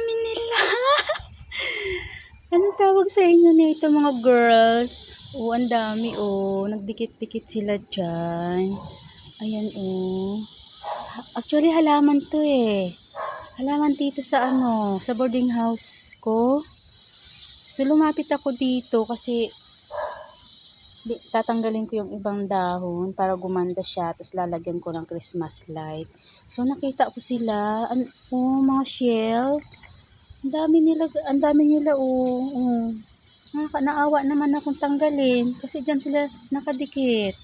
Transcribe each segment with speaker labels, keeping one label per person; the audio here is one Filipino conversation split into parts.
Speaker 1: dami nila. Anong tawag sa inyo nito mga girls? Oh, ang dami oh. Nagdikit-dikit sila dyan. Ayan oh. Actually, halaman to eh. Halaman dito sa sa boarding house ko. So, lumapit ako dito kasi tatanggalin ko yung ibang dahon para gumanda siya. Tapos lalagyan ko ng Christmas light. So, nakita ko sila. Mga shell. Ang dami nila, oh. Naawa naman akong tanggalin kasi dyan sila nakadikit.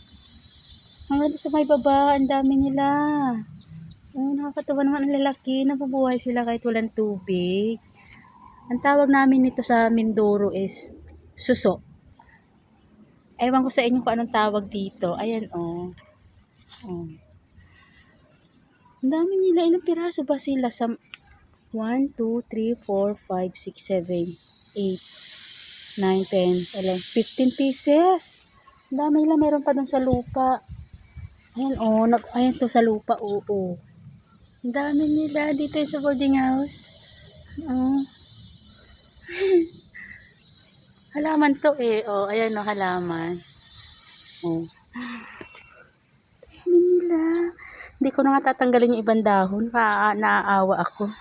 Speaker 1: Hanggang sa may baba, ang dami nila. Nakakatawa naman ang lalaki. Nabubuhay sila kahit walang tubig. Ang tawag namin nito sa Mindoro is suso. Ewan ko sa inyo kung anong tawag dito. Ayan, oh. Ang dami nila. Ilang piraso ba sila? 1, 2, 3, 4, 5, 6, 7, 8, 9, 10, 11, 15 pieces. Ang dami nila. Meron pa dun sa lupa. Ayan, oh. Ayan to sa lupa, oo. Ang dami nila dito sa boarding house. Oh. Halaman to eh. Oh, ayan oh, halaman. Oh. Dami nila. Hindi ko na nga tatanggalin yung ibang dahon. Naaawa ako.